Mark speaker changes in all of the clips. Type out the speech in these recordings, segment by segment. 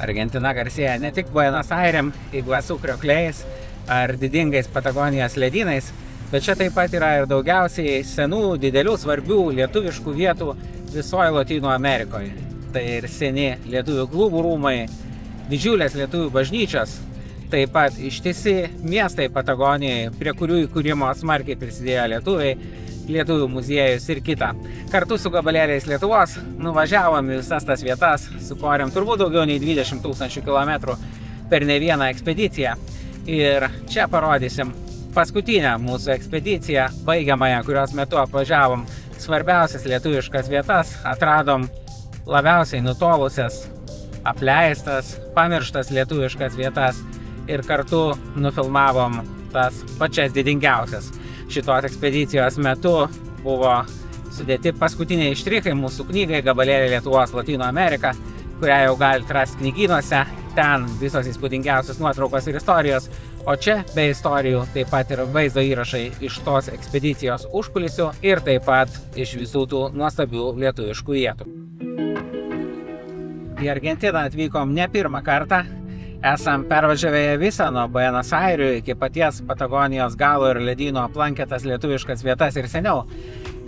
Speaker 1: Argentina garsėja ne tik Buenos Airėm, Iguasu kriokliais ar didingais Patagonijos ledynais, bet čia taip pat yra ir daugiausiai senų, didelių, svarbių lietuviškų vietų visoje Lotynų Amerikoje. Tai ir seni lietuvių klubų rūmai, didžiulės lietuvių bažnyčios, taip pat ištisi miestai Patagonijoje, prie kurių įkūrimo smarkiai prisidėjo lietuviai, lietuvių muziejus ir kita. Kartu su gabalėliais Lietuvos nuvažiavom visas tas vietas, sukorėm turbūt daugiau nei 20 000 kilometrų per ne vieną ekspediciją. Ir čia parodysim paskutinę mūsų ekspediciją, baigiamąją, kurios metu apvažiavom svarbiausias lietuviškas vietas, atradom labiausiai nutolusias, apleistas, pamirštas lietuviškas vietas ir kartu nufilmavom tas pačias didingiausias. Šitos ekspedicijos metu buvo sudėti paskutiniai štrichai mūsų knygai Gabalėliai Lietuvos Lotynų Amerika, kurią jau galite rasti knygynuose. Ten visos įspūdingiausios nuotraukos ir istorijos, o čia be istorijų taip pat ir vaizdo įrašai iš tos ekspedicijos užkulisių ir taip pat iš visų tų nuostabių lietuviškų vietų. Į Argentiną atvykom ne pirmą kartą. Esam pervažiavę visą nuo Buenos Airių iki paties Patagonijos galo ir ledyno aplankę tas lietuviškas vietas ir seniau.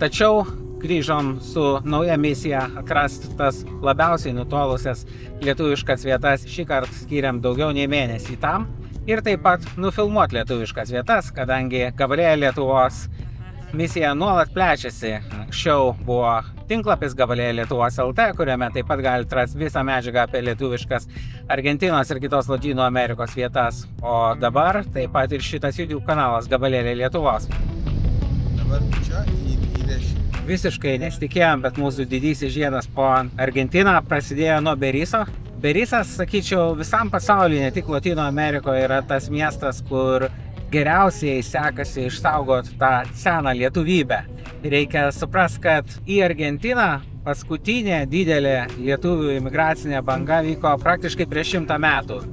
Speaker 1: Tačiau grįžom su nauja misija atrasti tas labiausiai nutolusias lietuviškas vietas. Šį kartą skiriam daugiau nei mėnesį tam ir taip pat nufilmuoti lietuviškas vietas, kadangi Gabalėliai Lietuvos misija nuolat plečiasi. Anksčiau buvo tinklapis Gabalėliai Lietuvos LT, kuriame taip pat galite rasti visą medžiagą apie lietuviškas Argentinos ir kitos Lotynų Amerikos vietas. O dabar taip pat ir šitas YouTube kanalas Gabalėliai Lietuvos.
Speaker 2: Dabar čia įdėši.
Speaker 1: Visiškai nesitikėjom, bet mūsų didysis žiedas po Argentiną prasidėjo nuo Beriso. Berisas, sakyčiau, visam pasaulyje, ne tik Lotynų Amerikoje, yra tas miestas, kur geriausiai sekasi išsaugoti tą seną lietuvybę. Reikia suprasti, kad į Argentiną paskutinė didelė lietuvių imigracinė banga vyko praktiškai prieš 100 metų.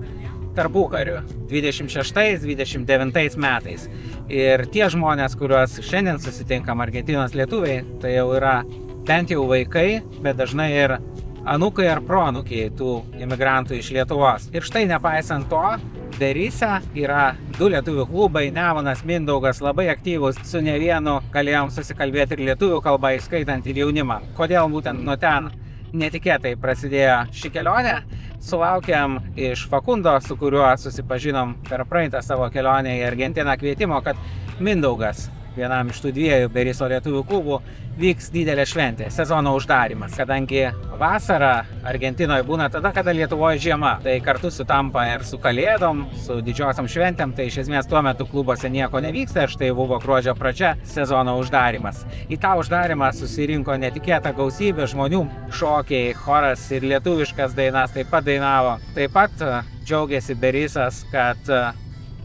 Speaker 1: Tarpukariu, 26-29 metais. Ir tie žmonės, kuriuos šiandien susitinkam Argentinos lietuviai, tai jau yra bent jau vaikai, bet dažnai ir anūkai ar proanūkiai tų imigrantų iš Lietuvos. Ir štai nepaisant to, Berise yra 2 lietuvių klubai, Nemunas, Mindaugas, labai aktyvūs, su ne vienu galėjom susikalbėti ir lietuvių kalbą, įskaitant ir jaunimą. Kodėl būtent nuo ten netikėtai prasidėjo ši kelionė? Sulaukėm iš Fakundo, su kuriuo susipažinom per praeitą savo kelionę į Argentiną, kvietimo, kad Mindaugas, vienam iš tų 2 Beriso lietuvių klubų, vyks didelė šventė, sezono uždarymas, kadangi vasara Argentinoje būna tada, kada Lietuvoje žiema. Tai kartu sutampa ir su kalėdom, su didžiosiom šventėm, tai iš esmės tuo metu klubuose nieko nevyksta, ir štai buvo gruodžio pradžia, sezono uždarymas. Į tą uždarimą susirinko netikėta gausybė žmonių, šokiai, choras ir lietuviškas dainas taip pat dainavo. Taip pat džiaugiasi Berisas, kad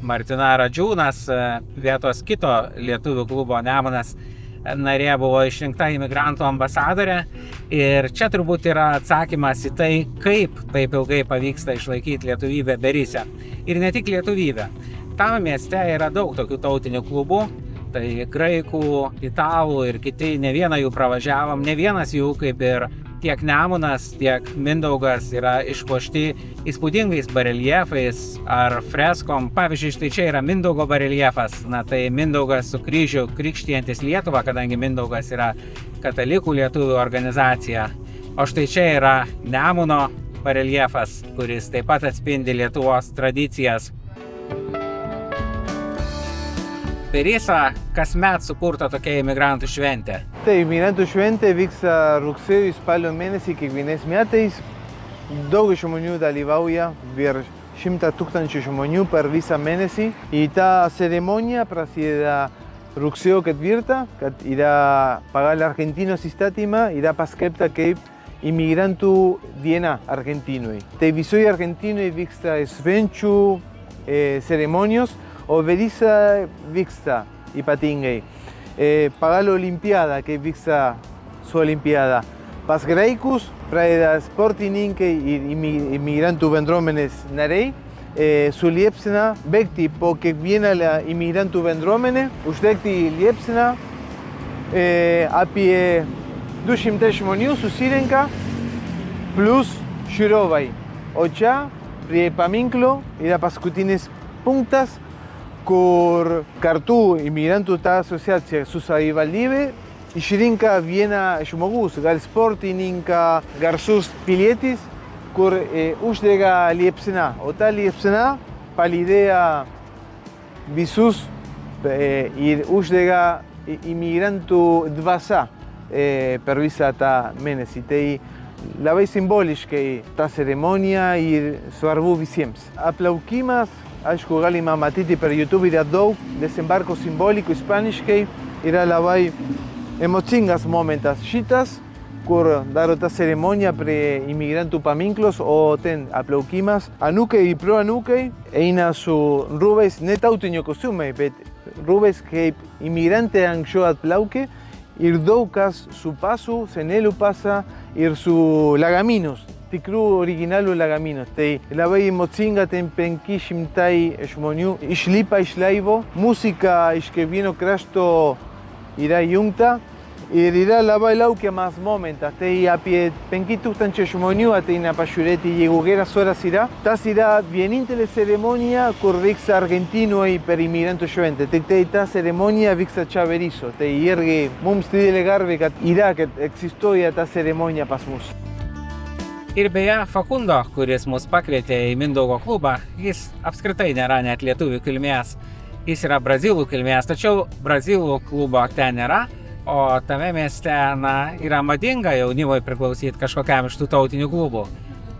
Speaker 1: Martina Radžiūnas, vietos kito lietuvių klubo Nemunas narė, buvo išrinkta imigrantų ambasadorė. Ir čia turbūt yra atsakymas į tai, kaip taip ilgai pavyksta išlaikyti lietuvybę Berise. Ir ne tik lietuvybę. Tam mieste yra daug tokių tautinių klubų. Tai graikų, italų ir kiti, ne vieną jų pravažiavom. Ne vienas jų, kaip ir tiek Nemunas, tiek Mindaugas, yra išpuošti įspūdingais bareljefais ar freskom. Pavyzdžiui, štai čia yra Mindaugo bareljefas. Na tai Mindaugas su kryžiu krikštijantis Lietuvą, kadangi Mindaugas yra katalikų lietuvių organizacija. O štai čia yra Nemuno bareljefas, kuris taip pat atspindi Lietuvos tradicijas. Berisa kasmet sukurta tokia imigrantų šventė.
Speaker 2: Tai imigrantų šventė vyksta rugsėjo į spalio mėnesį kiekvienais metais. Daug žmonių dalyvauja, virš 100 000 žmonių per visą mėnesį. Ir ta ceremonija prasideda rugsėjo 4, kad yra pagal Argentinos įstatymą, yra paskelbta kaip imigrantų diena Argentinoje. Tai visoje Argentinoje vyksta švenčių ceremonijos, o Berisa vyksta ypatingai. Pagal Olimpiada, kai vyksta su Olimpiada. Pas graikus pradeda sportininkai ir imigrantų bendruomenės nariai su liepsna bėgti po kiekvieną imigrantų bendruomenę, uždegti liepsną. Apie 200 žmonių susirenka, plus žiūrovai. O čia, prie paminklo, yra paskutinis punktas, kur kartu imigrantų ta asociacija su savivaldybe išrinka vieną žmogus, gal sportininką, garsus pilietis, kur uždega liepsna. O ta liepsna palydėja visus ir uždega imigrantų dvasia per visą tą mėnesį. Tai labai simboliškai ta ceremonija ir svarbu visiems. Aplaukimas, aišku, galima matyti per YouTube, yra daug desembarko simbolikų ispaniškai, yra labai emocingas momentas šitas, kur daro ta ceremonija prie imigrantų paminklos, o ten aplaukimas. Anūkai ir proanūkai eina su rūbais, ne tautinio kostiumai, bet rūbais kaip imigrante anksčiau atplaukė, ir daug kas su pasu, senelių pasa ir su lagaminos, tikrų originalų lagaminos. Tai labai emocinga, ten 500 žmonių išlipa iš laivo, muzika iš kiekvieno krašto yra įjungta ir yra labai laukiamas momentas. Tai apie 5000 žmonių ateina pažiūrėti, jeigu geras oras yra. Tas yra vienintelė ceremonija, kur vyksta Argentinoj per imigrantų šventę. Tai ta ceremonija vyksta čia Berisso. Tai irgi mums didelė garbė, kad egzistuoja ta ceremonija pas mus.
Speaker 1: Ir beje, Facundo, kuris mus pakvietė į Mindaugo klubą, jis apskritai nėra net lietuvių kilmės. Jis yra brazilų kilmės, tačiau brazilų klubo ten nėra. O tame mieste, yra madinga jaunimui priklausyti kažkokiam iš tų tautinių klubų,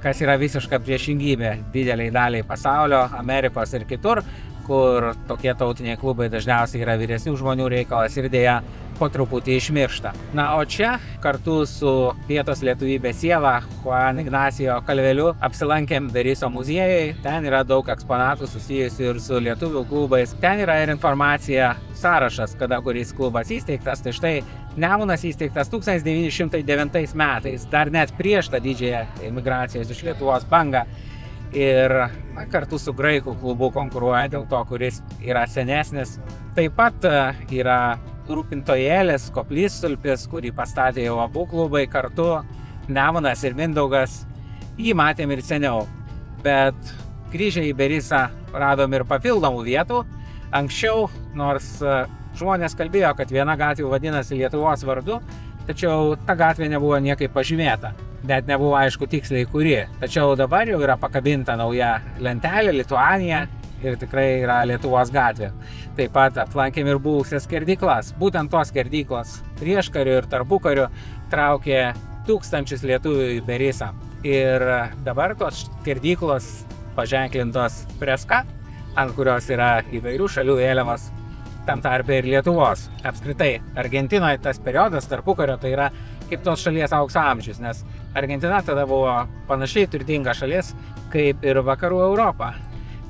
Speaker 1: kas yra visiška priešingybė dideliai daliai pasaulio, Amerikos ir kitur, kur tokie tautiniai klubai dažniausiai yra vyresnių žmonių reikalas ir dėja po truputį išmiršta. Na, o čia kartu su vietos lietuvybės siela Juan Ignacio Kalveliu apsilankėm Berisso muziejui. Ten yra daug eksponatų susijusių ir su lietuvių klubais. Ten yra ir informacija, sąrašas, kada kuris klubas įsteigtas. Tai štai Nemunas įsteigtas 1909 metais, dar net prieš tą didžiąją imigracijos iš Lietuvos bangą. Ir kartu su graikų klubu konkuruoja dėl to, kuris yra senesnis. Taip pat yra Rūpintojėlis, Koplytstulpis, kurį pastatė jau abu klubai kartu, Nemunas ir Mindaugas. Jį matėm ir seniau, bet grįžę į Berissą radom ir papildomų vietų. Anksčiau, nors žmonės kalbėjo, kad viena gatvė vadinasi Lietuvos vardu, tačiau ta gatvė nebuvo niekaip pažymėta. Net nebuvo aišku tiksliai kuri. Tačiau dabar jau yra pakabinta nauja lentelė Lituanija ir tikrai yra Lietuvos gatvė. Taip pat aplankėm ir buvusias skerdyklas. Būtent tos skerdyklos prieškariu ir tarpukariu traukė tūkstančius lietuvių į Berissą. Ir dabar tos skerdyklos paženklintos freska, ant kurios yra įvairių šalių vėliavos, tam tarpe ir Lietuvos. Apskritai, Argentinoje tas periodas tarpukario tai yra kaip tos šalies aukso amžius, nes Argentina tada buvo panašiai turtinga šalis kaip ir vakarų Europa.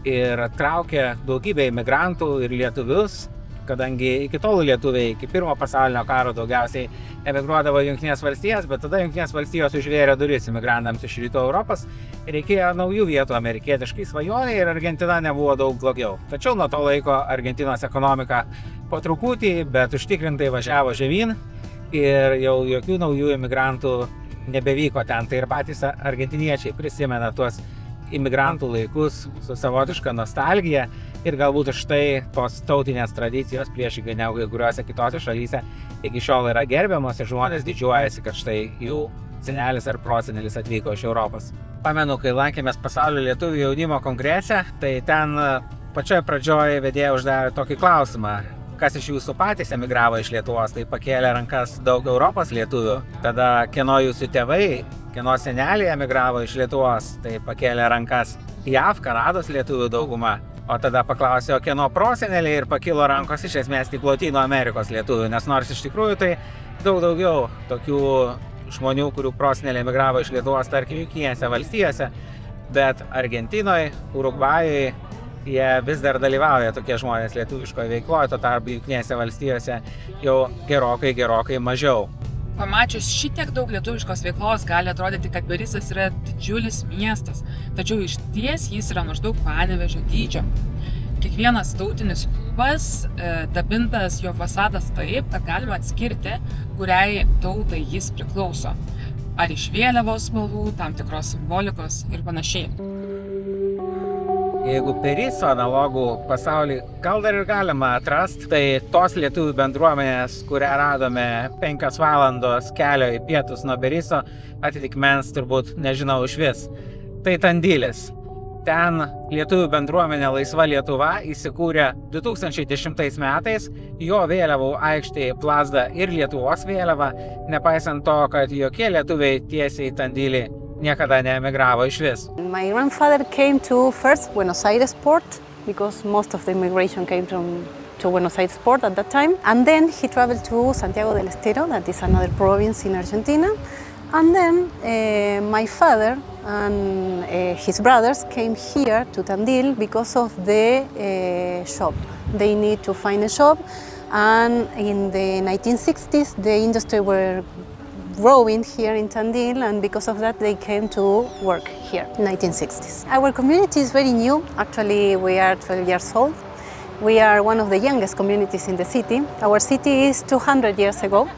Speaker 1: Ir traukė daugybę imigrantų ir lietuvius, kadangi iki tol lietuviai iki pirmo pasaulinio karo daugiausiai emigruodavo į Jungtinės valstijas, bet tada Jungtinės valstijos užvėrė duris imigrantams iš rytų Europos ir reikėjo naujų vietų amerikietiškai svajonei ir Argentina nebuvo daug blogiau. Tačiau nuo to laiko Argentinos ekonomika po truputį, bet užtikrintai važiavo žemyn ir jau jokių naujų imigrantų nebevyko ten. Tai ir patys argentiniečiai prisimena tuos imigrantų laikus su savotiška nostalgija ir galbūt už tai tos tautinės tradicijos priešingai negu kuriuose kitose šalyse iki šiol yra gerbiamos ir žmonės didžiuojasi, kad štai jų senelis ar prosenelis atvyko iš Europos. Pamenu, kai lankėmės pasaulio lietuvių jaunimo kongrese, tai ten pačioje pradžioje vedėja uždavė tokį klausimą, kas iš jūsų patys emigravo iš Lietuvos, tai pakėlė rankas daug Europos lietuvių. Tada kieno jūsų tėvai, kieno seneliai emigravo iš Lietuvos, tai pakėlė rankas JAV, Kanados lietuvių dauguma. O tada paklausė, o kieno proseneliai ir pakilo rankos iš esmės tik Lotynų Amerikos lietuvių, nes nors iš tikrųjų tai daug daugiau tokių žmonių, kurių proseneliai emigravo iš Lietuvos, tarkim, Jungtinėse valstijose, bet Argentinoje, Urugvajoje jie vis dar dalyvauja tokie žmonės lietuviškoje veikloje, tuo tarpu Jungtinėse valstijose jau gerokai mažiau.
Speaker 3: Pamačius šitiek daug lietuviškos veiklos gali atrodyti, kad Berissas yra didžiulis miestas, tačiau iš ties jis yra maždaug Panevėžio dydžio. Kiekvienas tautinis klubas dabintas jo fasadas taip, kad galima atskirti, kuriai tautai jis priklauso. ar iš vėliavos spalvų, tam tikros simbolikos ir panašiai.
Speaker 1: Jeigu Periso analogų pasaulį gal dar ir galima atrasti, tai tos lietuvių bendruomenės, kurią radome 5 valandos kelio į pietus nuo Periso, atitikmens turbūt nežinau išvis. Tai Tandilis. Ten lietuvių bendruomenė Laisva Lietuva įsikūrė 2010 metais, jo vėliavų aikštėje plazda ir Lietuvos vėliava, nepaisant to, kad jokie lietuviai tiesiai į Tandilį niekada neemigravo išvis.
Speaker 4: My grandfather came to first Buenos Aires port because most of the immigration came to Buenos Aires port at that time. And then he traveled to Santiago del Estero, that is another province in Argentina. And then my father and his brothers came here to Tandil because of the shop. They need to find a shop, and in the 1960s the industry were growing here in Tandil, and because of that they came to work here in 1960s. Our community is very new. Actually, we are 12 years old. We are one of the youngest communities in the city. Our city is 200 years ago,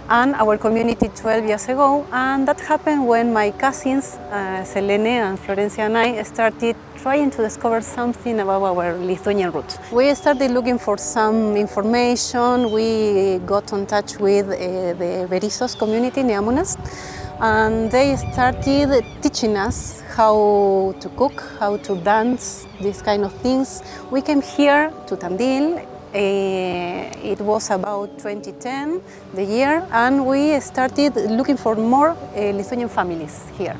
Speaker 4: and our community 12 years ago, and that happened when my cousins, Selene and Florencia and I, started trying to discover something about our Lithuanian roots. We started looking for some information. We got in touch with the Berizos community, Neamunas, and they started teaching us how to cook, how to dance, these kind of things. We came here to Tandil. It was about 2010, the year, and we started looking for more Lithuanian families here.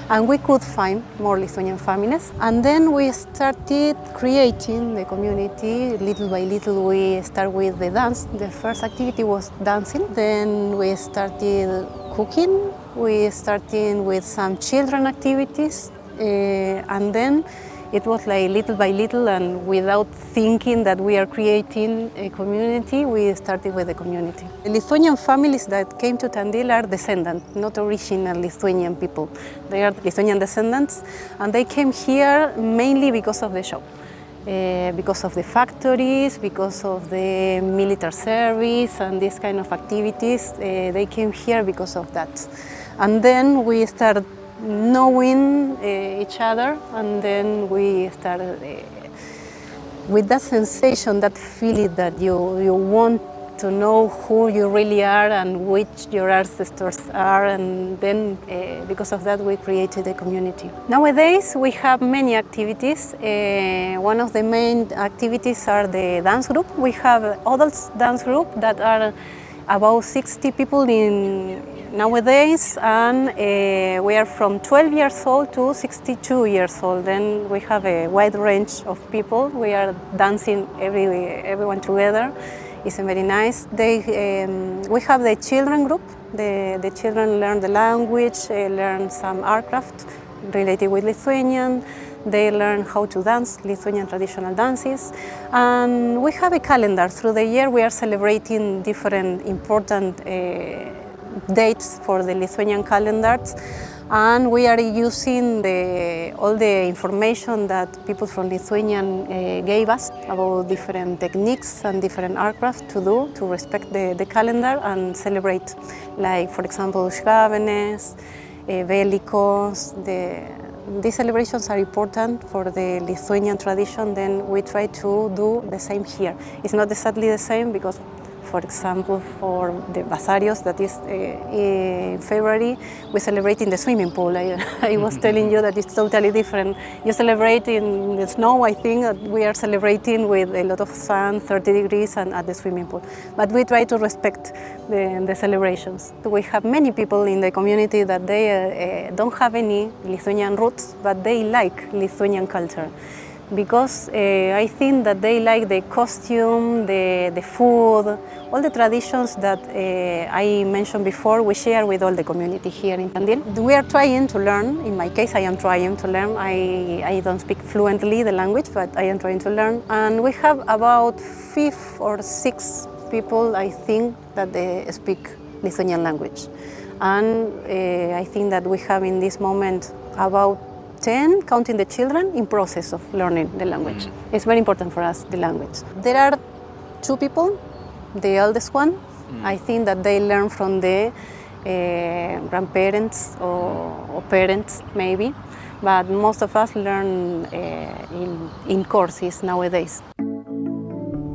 Speaker 4: And we could find more Lithuanian families. And then we started creating the community. Little by little, we started with the dance. The first activity was dancing. Then we started cooking. We started with some children activities. And then it was like little by little, and without thinking that we are creating a community, we started with the community. The Lithuanian families that came to Tandil are descendants, not original Lithuanian people. They are Lithuanian descendants, and they came here mainly because of the shop. Because of the factories, because of the military service and these kind of activities, they came here because of that. And then we started knowing each other, and then we started with that sensation, that feeling that you want to know who you really are and which your ancestors are, and then because of that we created a community. Nowadays we have many activities. One of the main activities are the dance group. We have adults dance group that are about 60 people in nowadays, and we are from 12 years old to 62 years old. Then we have a wide range of people. We are dancing everyone together. It's very nice. We have the children group. The children learn the language, learn some art craft related with Lithuanian. They learn how to dance Lithuanian traditional dances. And we have a calendar. Through the year we are celebrating different important dates for the Lithuanian calendars, and we are using all the information that people from Lithuanian gave us about different techniques and different art craft to do to respect the calendar and celebrate, like for example Šgavenes, Velikos. These celebrations are important for the Lithuanian tradition. Then we try to do the same here. It's not exactly the same because, for example, for the Basarios, that is in February, we celebrate in the swimming pool. I was telling you that it's totally different. You celebrate in the snow, I think. We are celebrating with a lot of sun, 30 degrees, and at the swimming pool. But we try to respect the celebrations. We have many people in the community that they don't have any Lithuanian roots, but they like Lithuanian culture. Because I think that they like the costume, the food, all the traditions that I mentioned before, we share with all the community here in Tandil. We are trying to learn. In my case, I am trying to learn. I don't speak fluently the language, but I am trying to learn. And we have about 5 or 6 people, I think, that they speak Lithuanian language. And I think that we have in this moment about 10, counting the children, in process of learning the language. It's very important for us, the language. There are 2 people, the eldest one. I think that they learn from the grandparents or parents maybe, but most of us learn in courses nowadays.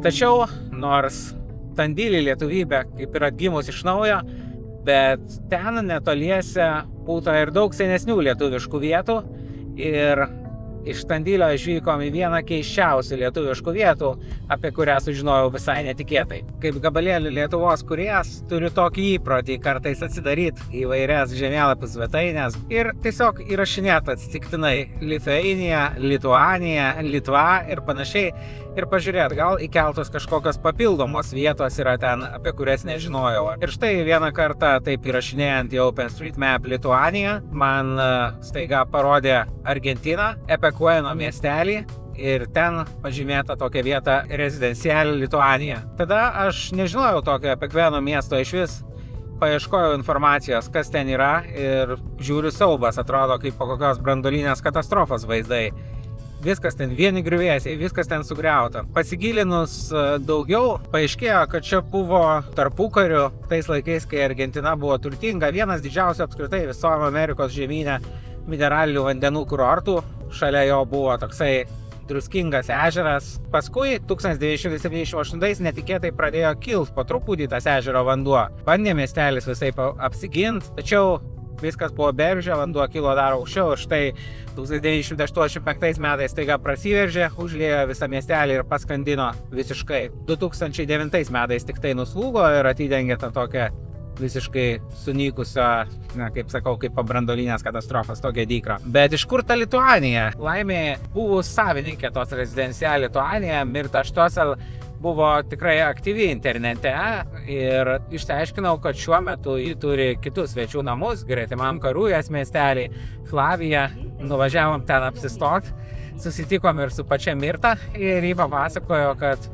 Speaker 1: Tačiau, nors Tandilį lietuvybė kaip ir atgimus iš naujo, bet ten netoliese būta ir daug senesnių lietuviškų vietų ir iš Tandilio išvykom į vieną keisčiausių lietuviškų vietų, apie kurią sužinojau visai netikėtai. Kaip gabalėlių Lietuvos kūrėjas turiu tokį įprotį kartais atsidaryti įvairias žemėlapių svetaines ir tiesiog įrašinėti atsitiktinai Lithuania, Lituanija, Litva ir panašiai ir pažiūrėti, gal įkeltos kažkokios papildomos vietos yra ten, apie kurias nežinojau. Ir štai vieną kartą taip įrašinėjant į OpenStreetMap Lituaniją, man staiga parodė Argentiną, Epecueno miestelį ir ten pažymėta tokia vieta Residencial Lituanija. Tada aš nežinojau tokio Epecueno miesto išvis, paieškojau informacijos, kas ten yra ir žiūriu siaubas, atrodo kaip po kokios branduolinės katastrofos vaizdai. Viskas ten vieni griuvėsiai, viskas ten sugriauta. Pasigilinus daugiau, paaiškėjo, kad čia buvo tarpukariu, tais laikais, kai Argentina buvo turtinga, vienas didžiausių apskritai visom Amerikos žemyne mineralinių vandenų kurortų. Šalia jo buvo toksai druskingas ežeras. Paskui 1978 netikėtai pradėjo kilt po truputį tas ežero vanduo. Bandė miestelis visai apsigint, tačiau viskas buvo beržė, vanduo kilo dar aukščiau ir štai 1985 metais staiga prasiveržė, užliejo visą miestelį ir paskandino visiškai. 2009 metais tik tai nuslūgo ir atidengė tą tokią visiškai sunykusio, kaip sakau, kaip po branduolinės katastrofos tokia dykrą. Bet iš kur ta Lituanija? Laimė buvus savininkė tos Residencial Lituanija, Mirta Štosel, buvo tikrai aktyvi internete ir išsiaiškinau, kad šiuo metu ji turi kitus svečių namus, gretimam Karūjas miestelį, Flavija. Nuvažiavom ten apsistot, susitikom ir su pačia Mirta ir ji papasakojo, kad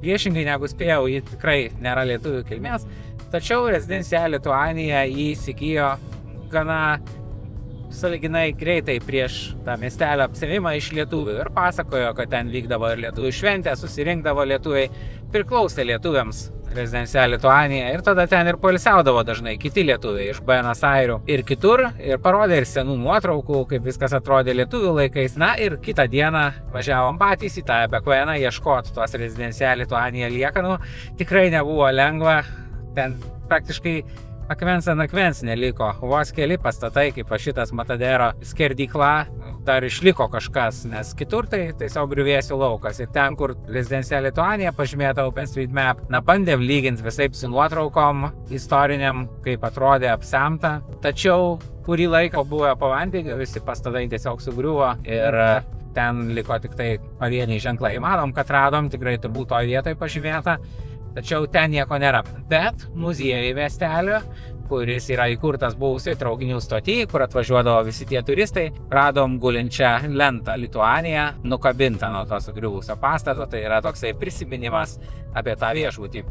Speaker 1: priešingai negu spėjau, ji tikrai nėra lietuvių kilmės, tačiau Residencial Lituanija jį įsigijo gana sąlyginai greitai prieš tą miestelio apsivimą iš lietuvių ir pasakojo, kad ten vykdavo ir lietuvių šventė, susirinkdavo lietuviai, priklausė lietuviams Residencial Lituanija ir tada ten ir poilsiaudavo dažnai kiti lietuviai iš Buenos Airių ir kitur ir parodė ir senų nuotraukų, kaip viskas atrodė lietuvių laikais. Na ir kitą dieną važiavom patys į tą Epecueną ieškoti tos Residencial Lituanija liekanų. Tikrai nebuvo lengva, ten praktiškai akmens ant akmens neliko, vos keli pastatai, kaip šitas Matadero skerdykla, dar išliko kažkas, nes kitur tai tiesiog griuvėsių laukas. Ir ten, kur Residencial Lituanija pažymėta OpenStreetMap, bandėm lyginti visaip su nuotraukom istoriniam, kaip atrodė apsemta. Tačiau kurį laiką buvo po vandeniu, visi pastatai tiesiog sugriuvo ir ten liko tik tai pavieniai ženklai. Manom, kad radom tikrai turbūt toje vietoje pažymėta. Tačiau ten nieko nėra. Bet muziejai miestelio, kuris yra įkurtas buvusiai traukinių stoty, kur atvažiuodavo visi tie turistai, radom gulinčią lentą Lituaniją, nukabintą nuo to sugriuvusio pastato. Tai yra toksai prisiminimas apie tą viešbutį.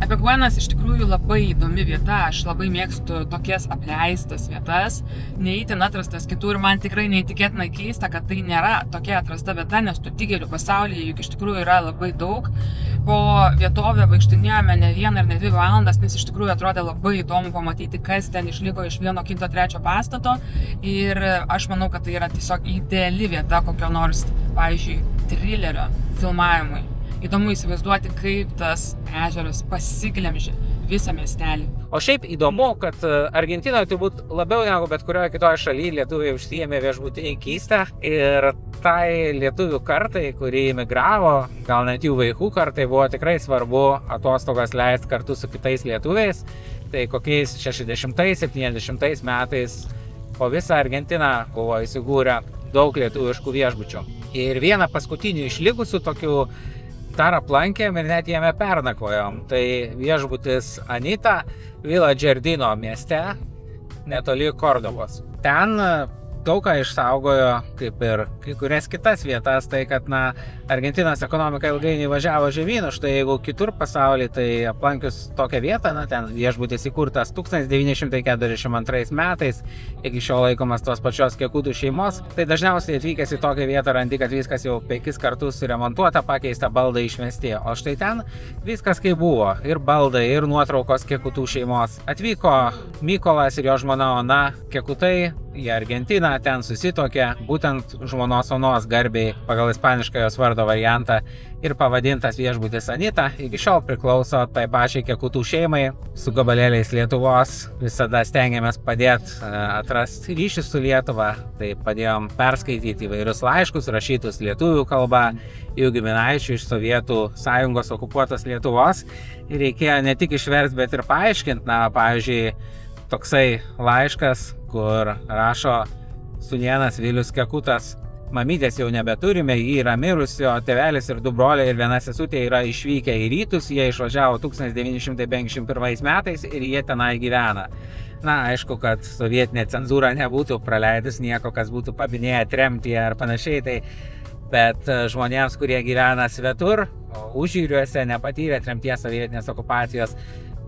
Speaker 3: Epecuenas iš tikrųjų labai įdomi vieta, aš labai mėgstu tokias apleistas vietas, neįtin atrastas kitur, man tikrai neįtikėtinai keista, kad tai nėra tokia atrasta vieta, nes tų tigerių pasaulyje juk iš tikrųjų yra labai daug. Po vietovę vaikštinėjome ne 1 ir ne 2 valandas, nes iš tikrųjų atrodė labai įdomu pamatyti, kas ten išliko iš vieno, kito, trečio pastato ir aš manau, kad tai yra tiesiog ideali vieta kokio nors, pavyzdžiui, trilerio filmavimui. Įdomu įsivaizduoti, kaip tas ežeras pasiglemžė visą miestelį.
Speaker 1: O šiaip įdomu, kad Argentinoje turbūt labiau negu bet kurioje kitoje šalyje lietuviai užsiėmė viešbutininkystę ir tai lietuvių kartai, kuri imigravo, gal net jų vaikų kartai, buvo tikrai svarbu atostogas leisti kartu su kitais lietuviais. Tai kokiais 60-70 metais po visą Argentiną buvo įsigūrę daug lietuviškų viešbučių. Ir vieną paskutinių išlikusių tokių dar aplankėm ir net jame pernakvojom. Tai viešbutis Anita Villa Giardino mieste, netoli Kordovos. Ten daug ką išsaugojo, kaip ir kai kurias kitas vietas, tai kad, Argentinos ekonomika ilgainiui važiavo žemyn, štai jeigu kitur pasaulyje, tai aplankius tokią vietą, ten viešbutis įkurtas 1942 metais, iki šiol laikomas tos pačios Kekutų šeimos, tai dažniausiai atvykęs į tokią vietą randi, kad viskas jau 5 kartus suremontuota, pakeista, baldai išmesti, o štai ten viskas kaip buvo, ir baldai, ir nuotraukos Kekutų šeimos. Atvyko Mykolas ir jo žmona Ona Kekutai į Argentiną, ten susitokė, būtent žmonos Onos garbei pagal ispanišką jos vardo variantą ir pavadintas viešbutis Anita, iki šiol priklauso tai pačiai Kekutų šeimai. Su gabalėliais Lietuvos visada stengiamės padėti atrasti ryšius su Lietuva, tai padėjom perskaityti įvairius laiškus rašytus lietuvių kalba, jų giminaičių iš Sovietų sąjungos okupuotos Lietuvos, ir reikėjo ne tik išversti, bet ir paaiškinti, pavyzdžiui, toksai laiškas, kur rašo sūnėnas Vilius Kekutas: mamytės jau nebeturime, ji yra mirusi, o tėvelis ir 2 broliai ir 1 sesutė yra išvykę į rytus, jie išvažiavo 1951 metais ir jie tenai gyvena. Aišku, kad sovietinė cenzūra nebūtų praleidus nieko, kas būtų paminėję tremtyje ar panašiai, bet žmonėms, kurie gyvena svetur, užjūriuose, nepatyrė tremties sovietinės okupacijos,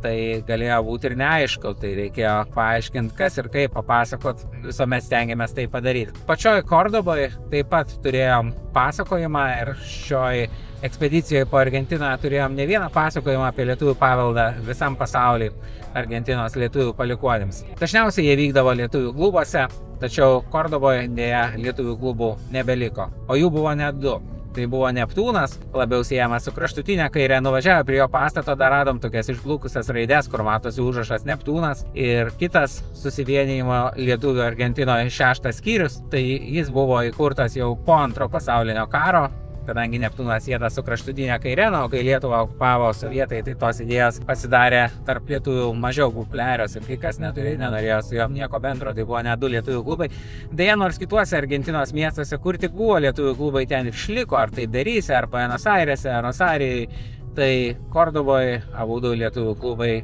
Speaker 1: tai galėjo būti ir neaišku, tai reikėjo paaiškinti, kas ir kaip papasakot, visuomet stengiamės tai padaryti. Pačioj Kordoboje taip pat turėjom pasakojimą ir šioj ekspedicijoje po Argentiną turėjom ne vieną pasakojimą apie lietuvių paveldą visam pasauliui, Argentinos lietuvių palikuonims. Dažniausiai jie vykdavo lietuvių klubuose, tačiau Kordoboje dėja lietuvių klubų nebeliko, o jų buvo net 2. Tai buvo Neptūnas, labiau siejamas su kraštutinė kairė, nuvažiavę prie jo pastato dar radom tokias išblukusias raidės, kur matosi užrašas Neptūnas, ir kitas susivienijimo lietuvių Argentinoje 6 skyrius, tai jis buvo įkurtas jau po Antro pasaulinio karo, kadangi Neptūnas sietas su kraštutinė kairė, o kai Lietuvą okupavo sovietai, tai tos idėjos pasidarė tarp lietuvių mažiau populiarios ir kai kas nenorėjo su jom nieko bendro, tai buvo net 2 lietuvių klubai. Deja, nors kituose Argentinos miestuose, kur tik buvo lietuvių klubai, ten išliko, ar tai Beryse, ar Buenos Airese, ar Rosarijai, tai Kordoboje abu 2 lietuvių klubai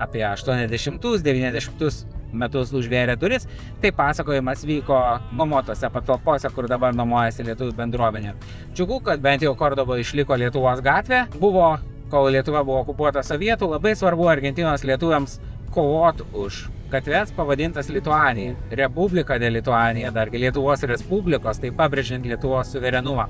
Speaker 1: apie 80-90 metus užvėrė duris, tai pasakojimas vyko nuomotose patalpose, kur dabar nuomojasi lietuvių bendruomenė. Džiugu, kad bent jau Kordoboje išliko Lietuvos gatvė, kol Lietuva buvo okupuota sovietų, labai svarbu Argentinos lietuviams kovoti už gatves pavadintas Lituanija, Republika de Lituanija, dargi Lietuvos Respublikos, tai pabrėžiant Lietuvos suverenumą.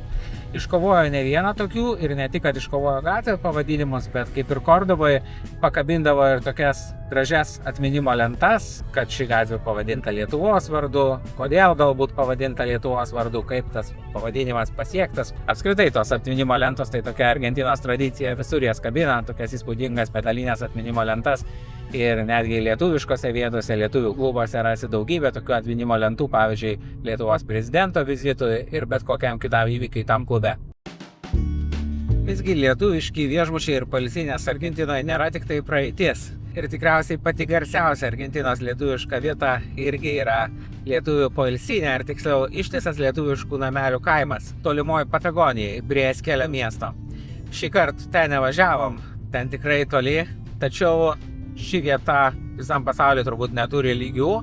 Speaker 1: Iškovojo ne vieną tokių ir ne tik, kad iškovojo gatvę pavadinimus, bet kaip ir Kordoboje pakabindavo ir tokias gražias atminimo lentas, kad ši gatvė pavadinta Lietuvos vardu, kodėl galbūt pavadinta Lietuvos vardu, kaip tas pavadinimas pasiektas. Apskritai tos atminimo lentos, tai tokia Argentinos tradicija, visur jas kabina, tokias įspūdingas metalinės atminimo lentas. Ir netgi lietuviškose vietose, lietuvių klubuose rasi daugybę tokių atminimo lentų, pavyzdžiui, Lietuvos prezidento vizitui ir bet kokiam kitam įvykiui tam klube. Visgi lietuviški viešbučiai ir poilsinės Argentinoje nėra tik tai praeitis. Ir tikriausiai pati garsiausia Argentinos lietuviška vieta irgi yra lietuvių poilsinė, ar tiksliau ištisas lietuviškų namelių kaimas, tolimoje Patagonijai, prie Eskelio miesto. Šį kartą ten nevažiavom, ten tikrai toli, tačiau ši vieta visam pasauliu turbūt neturi lygių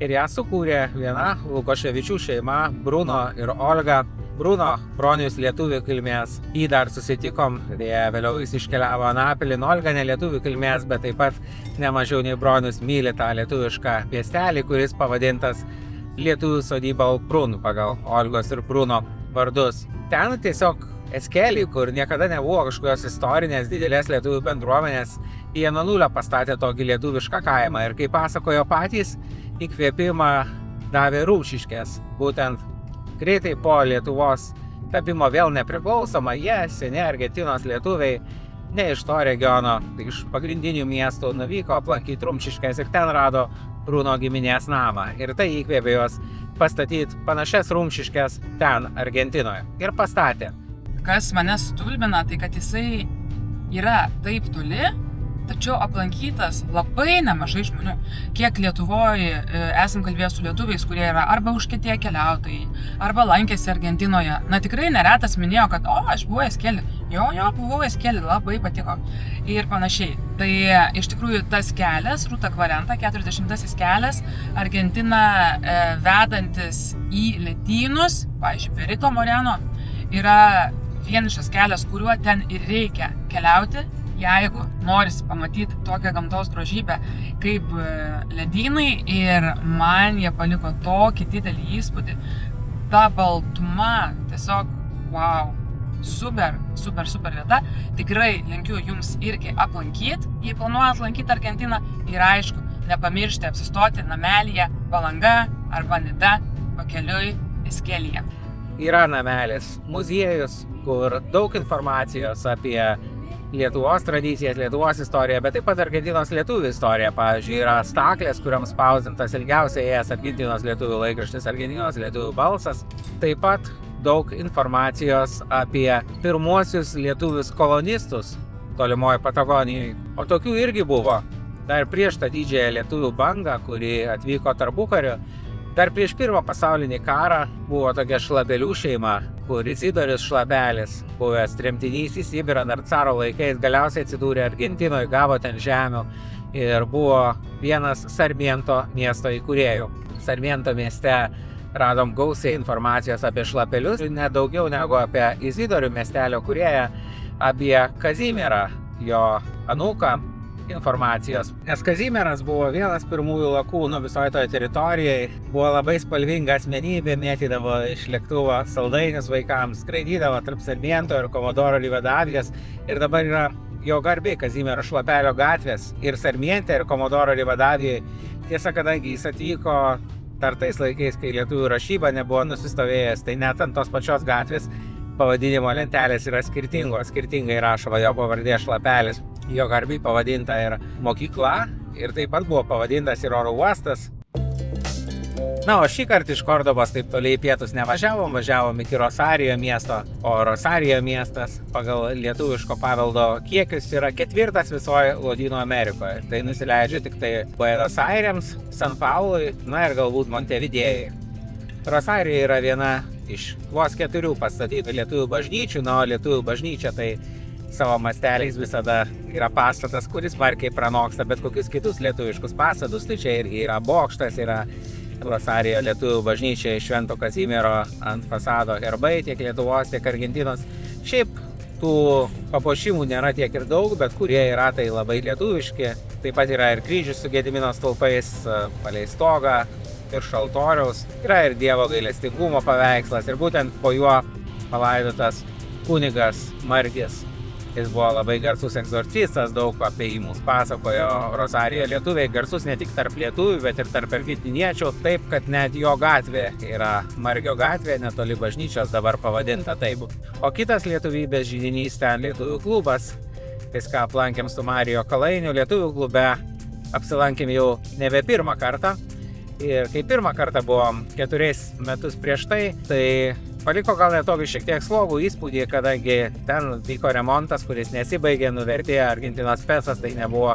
Speaker 1: ir ją sukūrė viena Lukoševičių šeima, Bruno ir Olga. Bruno bronius lietuvių kilmės, jį dar susitikom, vėliau jis iškeliavo Napilin. Olga ne lietuvių kilmės, bet taip pat nemažiau nei bronius myli tą lietuvišką miestelį, kuris pavadintas Lietuvių sodyba Alprun pagal Olgos ir Bruno vardus. Ten tiesiog Eskelį, kur niekada nebuvo kažkokios istorinės didelės lietuvių bendruomenės, jie nuo nulio pastatė tokį lietuvišką kaimą ir kaip pasakojo patys, įkvėpimą davė Rumšiškės. Būtent greitai po Lietuvos tapimo vėl nepriklausoma, jie, seni Argentinos lietuviai, ne iš to regiono, tai iš pagrindinių miestų nuvyko aplankyti Rumšiškės ir ten rado Bruno giminės namą. Ir tai įkvėpė juos pastatyti panašias Rumšiškės ten Argentinoje. Ir pastatė.
Speaker 3: Kas mane stulbina, tai kad jisai yra taip toli, tačiau aplankytas labai nemažai žmonių. Kiek Lietuvoje esam kalbėję su lietuviais, kurie yra arba užkietėję keliautojai, arba lankėsi Argentinoje. Na tikrai neretas minėjo, kad aš buvau Eskeli. Jo, buvau Eskeli, labai patiko. Ir panašiai. Tai iš tikrųjų tas kelias, Ruta 40, 40 kelias, Argentina vedantis į ledynus, pavyzdžiui, Perito Moreno, yra vienišas kelias, kuriuo ten ir reikia keliauti, jeigu norisi pamatyti tokią gamtos grožybę kaip ledynai, ir man jie paliko tokį didelį įspūdį. Ta baltuma, tiesiog, wow, super vieta. Tikrai linkiu jums irgi aplankyti, jei planuojat lankyti Argentiną, ir aišku, nepamiršti apsistoti namelyje Palanga arba Nida pakeliui Eskelyje.
Speaker 1: Yra namelis, muziejus, kur daug informacijos apie Lietuvos tradicijas, Lietuvos istoriją, bet taip pat Argentinos lietuvių istorija. Pavyzdžiui, yra staklės, kuriams spausdintas ilgiausiai ėjęs Argentinos lietuvių laikraštis Argentinos lietuvių balsas. Taip pat daug informacijos apie pirmuosius lietuvius kolonistus tolimoje Patagonijoje. O tokių irgi buvo. Dar prieš tą didžiąją lietuvių bangą, kuri atvyko tarpukariu. Dar prieš Pirmą pasaulinį karą buvo tokia Šlabelių šeima, kur Izidorius Šlabelis, buvęs tremtinys į Sibirą dar caro laikais, galiausiai atsidūrė Argentinoje, gavo ten žemių ir buvo vienas Sarmiento miesto įkūrėjų. Sarmiento mieste radom gausiai informacijos apie Šlapelius, net daugiau negu apie Izidorių miestelio kūrėją, apie Kazimierą, jo anūką, informacijos. Nes Kazimieras buvo vienas pirmųjų lakūnų visoje toje teritorijoje, buvo labai spalvinga asmenybė, mėtydavo iš lėktuvo saldainius vaikams, skraidydavo tarp Sarmiento ir Komodoro Rivadavijos, ir dabar yra jo garbė Kazimiero Šlapelio gatvės ir Sarmiente ir Komodoro Rivadavijoje. Tiesa, kadangi jis atvyko dar tais laikais, kai lietuvių rašyba nebuvo nusistovėjęs, tai net ant tos pačios gatvės pavadinimo lentelės yra skirtingos, skirtingai rašoma jo pavardė Šlapelis. Jo garbei pavadinta ir mokykla, ir taip pat buvo pavadintas ir oro uostas. Na, o šį kartą iš Kordobos taip toliai į pietus nevažiavom, važiavom iki Rosarijo miesto, o Rosarijo miestas pagal lietuviško paveldo kiekius yra 4. visoje Lotynų Amerikoje. Tai nusileidžia tik tai Buenos Airėms, San Paului, na ir galbūt Montevidėjai. Rosarijo yra viena iš vos 4 pastatytų lietuvių bažnyčių, na, o lietuvių bažnyčia tai savo masteliais visada yra pastatas, kuris smarkiai pranoksta bet kokius kitus lietuviškus pastatus. Tai čia ir yra bokštas, yra Rosarijo lietuvių bažnyčia iš Švento Kazimiero ant fasado herbai, tiek Lietuvos, tiek Argentinos. Šiaip tų papuošimų nėra tiek ir daug, bet kurie yra tai labai lietuviški. Taip pat yra ir kryžius su Gedimino stulpais palei stogą, virš altoriaus. Yra ir Dievo gailestingumo paveikslas, ir būtent po juo palaidotas kunigas Margis. Jis buvo labai garsus egzorcistas, daug apie jį mums pasakojo. Rosarijo lietuviai garsus ne tik tarp lietuvių, bet ir tarp argentiniečių, taip kad net jo gatvė yra Margio gatvė, netoli bažnyčios dabar pavadinta taip. O kitas lietuvybės židinys ten lietuvių klubas. Viską aplankėm su Marijo Kalainiu lietuvių klube, apsilankėm jau nebe pirmą kartą. Ir kai pirmą kartą buvom 4 metus prieš tai paliko gal net tokį šiek tiek slogų įspūdį, kadangi ten vyko remontas, kuris nesibaigė, nuvertėjo Argentinos pesas, tai nebuvo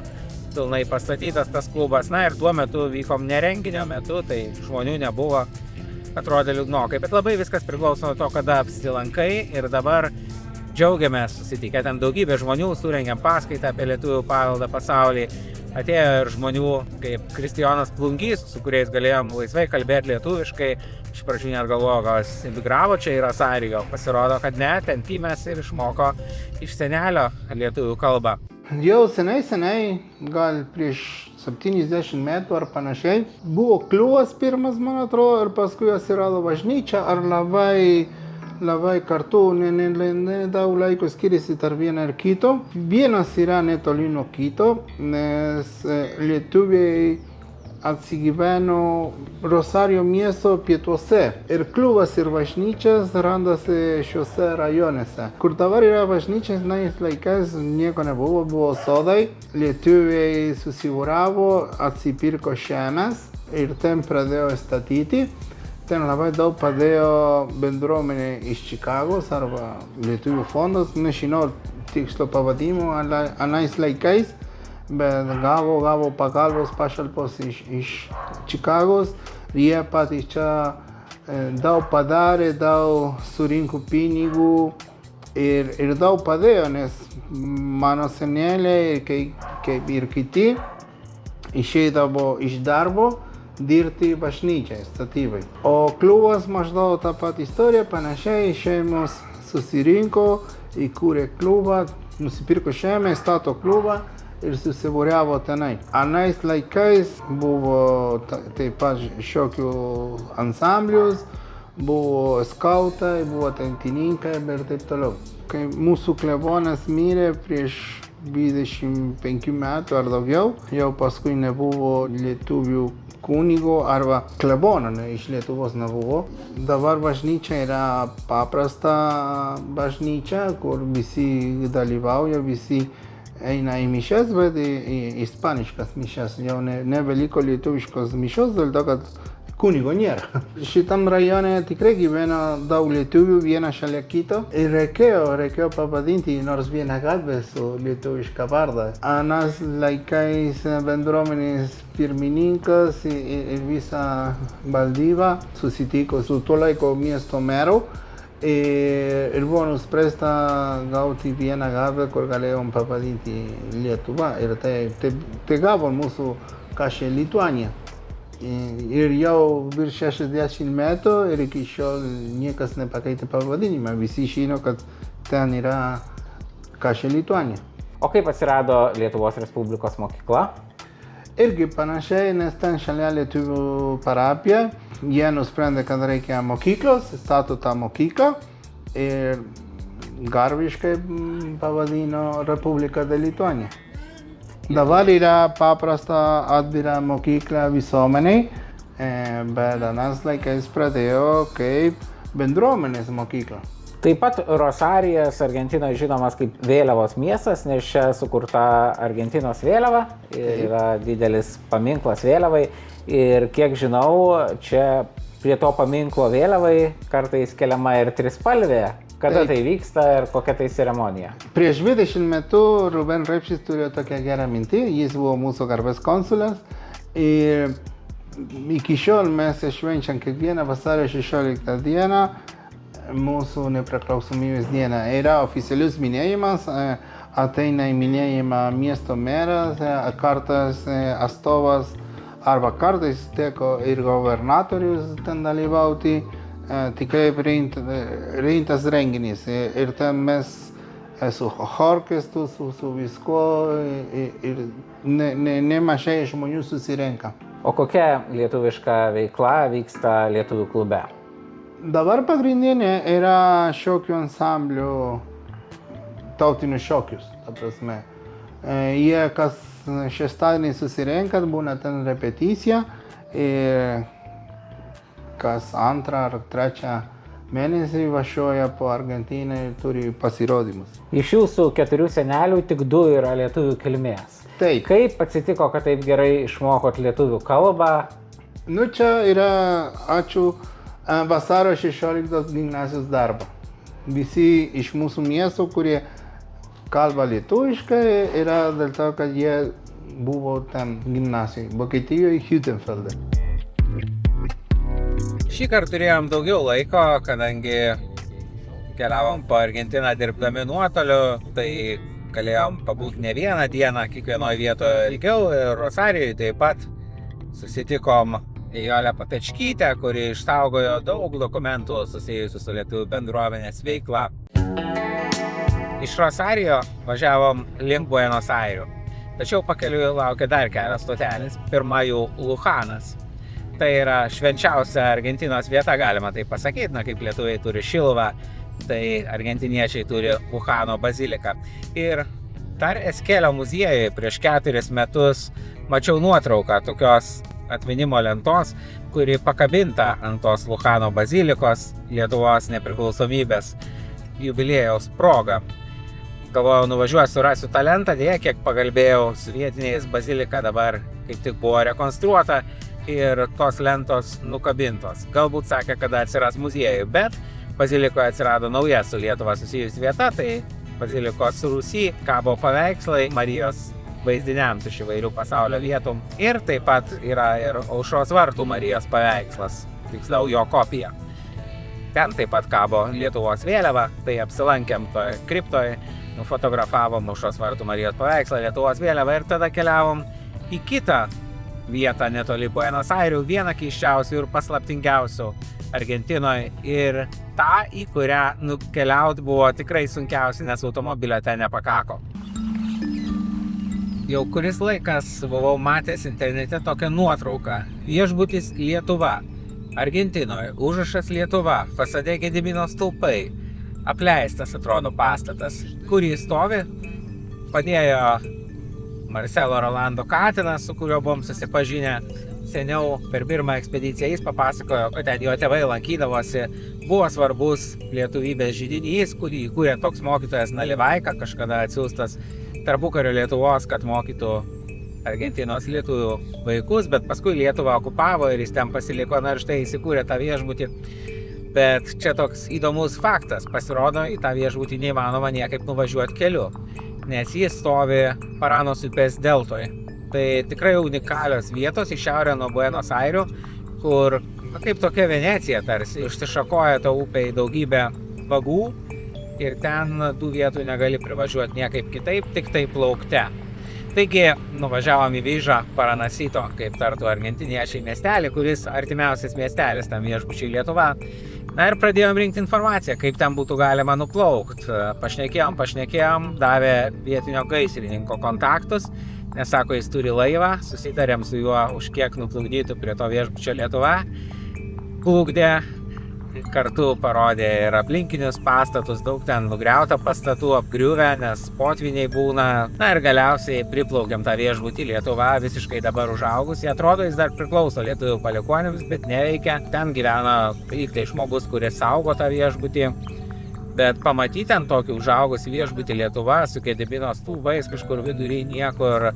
Speaker 1: pilnai pastatytas tas klubas. Na ir tuo metu vykom ne renginio metu, tai žmonių nebuvo, atrodė liūdnokai, bet labai viskas priklauso nuo to, kada apsilankai, ir dabar džiaugiamės susitikę ten daugybė žmonių, surengėm paskaitą apie lietuvių paveldą pasaulį. Atėjo ir žmonių kaip Kristijonas Plungys, su kuriais galėjom laisvai kalbėti lietuviškai. Iš pradžių net galvoju, gal jis emigravo čia į Rosarijo. Pasirodo, kad ne, ten gimęs ir išmoko iš senelio lietuvių kalbą.
Speaker 2: Jau senai, gal prieš 70 metų ar panašiai, buvo kliuvas pirmas, man atrodo, ir paskui atsirado bažnyčia, ar labai kartu, nedaug laiko skiriasi tarp vieno ir kito. Vienas yra netoli nuo kito, nes lietuviai apsigyveno Rosarijo miesto pietuose. Ir klubas ir bažnyčias randasi šiuose rajonuose. Kur dabar yra bažnyčias, nais laikais nieko nebuvo, buvo sodai. Lietuviai susibūravo, atsipirko žemės ir ten pradėjo statyti. Ten labai daug padėjo bendruomenė iš Čikagos arba Lietuvių fondas, nežinau tikslo pavadinimo anais laikais,
Speaker 5: bet gavo pagalbos pašalpos iš Čikagos. Jie patys čia daug padarė, daug surinko pinigų ir daug padėjo, nes mano seneliai kaip ir kiti išeidavo iš darbo dirbti bažnyčiai, statybai. O klubas maždaug tą patį istoriją, panašiai šeimos susirinko, įkūrė klubą, nusipirko žemę, stato klubą ir susibūriavo tenai. Anais laikais buvo taip pat šokių ansamblius, buvo skautai, buvo tanktininkai ir taip toliau. Kai mūsų klebonas mirė prieš 25 metų ar daugiau, jau paskui nebuvo lietuvių kunigo arba klebono, iš Lietuvos nebuvo. Dabar bažnyčia yra paprasta bažnyčia, kur visi dalyvauja, visi eina į mišias, bet į ispaniškas mišias. Jau nebeliko lietuviškos mišios, dėl to, kad kunigo nėra. Šitam rajone tikrai gyvena daug lietuvių, viena šalia kito. Ir reikėjo pavadinti nors vieną gatvę su lietuviška vardą. Anas laikais bendruomenės pirmininkas ir visa valdyba susitiko su tuo laiko miesto meru. Ir buvo nuspręsta gauti vieną gatvę, kur galėjom pavadinti Lietuva. Ir tai gavo mūsų kašė Lituanija. Ir jau virš 60 metų ir iki šiol niekas nepakeitė pavadinimą. Visi žino, kad ten yra kašė Lituanija.
Speaker 1: O kaip atsirado Lietuvos Respublikos mokykla?
Speaker 5: Irgi panašiai, nes ten šalia lietuvių parapija. Jie nusprendė, kad reikia mokyklos, stato tą mokyklą ir garbiškai pavadino Republika de Lituanija. Dabar yra paprasta atvira mokykla visuomeniai, bet anas laikais pradėjo kaip bendruomenės mokykla.
Speaker 1: Taip pat Rosarijas Argentinoje žinomas kaip vėliavos miestas, nes čia sukurta Argentinos vėliava, yra didelis paminklas vėliavai ir kiek žinau, čia prie to paminklo vėliavai kartais keliama ir trispalvė. Kada tai vyksta ir kokia tai ceremonija?
Speaker 5: Prieš 20 metų Ruben Repšys turėjo tokią gerą mintį, jis buvo mūsų garbės konsulas ir iki šiol mes švenčiam kiekvieną vasario 16 dieną mūsų nepriklausomybės dieną. Yra oficialius minėjimas, ateina į minėjimą miesto meras, kartais atstovas arba kartais teko ir gubernatorius ten dalyvauti. Tikrai rimtas renginys ir ten mes su orkestru, su viskuo ir nemažai žmonių susirenka.
Speaker 1: O kokia lietuviška veikla vyksta lietuvių klube?
Speaker 5: Dabar pagrindinė yra šokių ansamblių, tautinius šokius, ta prasme. Jie kas šeštadienį susirenka, būna ten repeticija ir kas antrą ar trečią mėnesį važiuoja po Argentiną ir turi pasirodymus.
Speaker 1: Iš jūsų 4 senelių tik 2 yra lietuvių kilmės.
Speaker 5: Taip.
Speaker 1: Kaip atsitiko, kad taip gerai išmokot lietuvių kalbą?
Speaker 5: Čia yra, ačiū, vasario 16 gimnazijos darbą. Visi iš mūsų miestų, kurie kalba lietuviškai, yra dėl to, kad jie buvo ten gimnazijoje, Vokietijoje, Hüttenfelde.
Speaker 1: Šį kartą turėjom daugiau laiko, kadangi keliavom po Argentiną dirbdami nuotoliu, tai galėjom pabūti ne vieną dieną, kiekvienoje vietoje ilgiau. Ir Rosarijoje taip pat susitikom Jolę Patečkytę, kuri išsaugojo daug dokumentų susijusių su lietuvių bendruomenės veikla. Iš Rosarijo važiavom link Buenos Airių, tačiau pakeliui laukia dar kelios stotelės, pirma jų Lujanas. Tai yra švenčiausia Argentinos vieta, galima taip pasakyti, kaip lietuviai turi Šiluvą, tai argentiniečiai turi Lujano baziliką. Ir dar Eskelio muziejuje prieš 4 metus mačiau nuotrauką tokios atminimo lentos, kuri pakabinta ant tos Lujano bazilikos Lietuvos nepriklausomybės jubiliejaus proga. Galvojau, nuvažiuosiu, surasiu tą lentą, kiek pagalbėjau su vietiniais, bazilika dabar kaip tik buvo rekonstruota ir tos lentos nukabintos. Galbūt sakė, kada atsiras muziejų, bet bazilikoje atsirado nauja su Lietuva susijusi vieta, tai bazilikos rūsy kabo paveikslai Marijos vaizdiniams iš įvairių pasaulio vietų. Ir taip pat yra ir Aušros vartų Marijos paveikslas, tiksliau jo kopija. Ten taip pat kabo Lietuvos vėliava, tai apsilankėm toje kriptoje, nufotografavom Aušros vartų Marijos paveikslą, Lietuvos vėliavą ir tada keliavom į kitą vietą netoli Buenos Airių, vieną keisčiausių ir paslaptingiausių Argentinoje ir tą, į kurią nukeliaut buvo tikrai sunkiausia, nes automobilio ten nepakako. Jau kuris laikas buvau matęs internete tokią nuotrauką. Viešbutis Lietuva, Argentinoje, užrašas Lietuva, fasade Gedimino stulpai, apleistas atrodo pastatas, kurį stovi, padėjo Marcelo Rolando katinas, su kuriuo buvom susipažinę seniau per pirmą ekspediciją. Jis papasakojo, kad ten jo tėvai lankydavosi, buvo svarbus lietuvybės židinys, kurį įkūrė toks mokytojas Nalivaika, kažkada atsiųstas tarpukario Lietuvos, kad mokytų Argentinos lietuvių vaikus, bet paskui Lietuvą okupavo ir jis ten pasiliko, na ir štai įsikūrė tą viešbutį. Bet čia toks įdomus faktas, pasirodo, į tą viešbutį neįmanoma niekaip nuvažiuoti keliu, nes jis stovi Paranos upės deltoje. Tai tikrai unikalios vietos į šiaurę nuo Buenos Airių, kur kaip tokia Venecija tarsi išsišakoja tą upę į daugybę vagų ir ten tų vietų negali privažiuoti niekaip kitaip, tik tai plaukte. Taigi nuvažiavom į Vižą Paranasito, kaip tartų argentiniečiai, miestelį, kuris artimiausias miestelis tam viešbučiai Lietuva. Na ir pradėjom rinkti informaciją, kaip ten būtų galima nuplaukt. Pašnekėjom, davė vietinio gaisrininko kontaktus, nes sako, jis turi laivą, susitarėm su juo, už kiek nuplukdytų prie to viešbučio Lietuva. Plukdė, kartu parodė ir aplinkinius pastatus, daug ten nugriauta pastatų, apgriuvę, nes potviniai būna. Na ir galiausiai priplaukėm tą viešbutį Lietuva, visiškai dabar užaugus. Jie atrodo, jis dar priklauso lietuvių palikuonims, bet neveikia. Ten gyvena lyg tai žmogus, kuris saugo tą viešbutį. Bet pamatyti ten tokį užaugusį viešbutį Lietuva su Gedimino stulpais kažkur vidury niekur,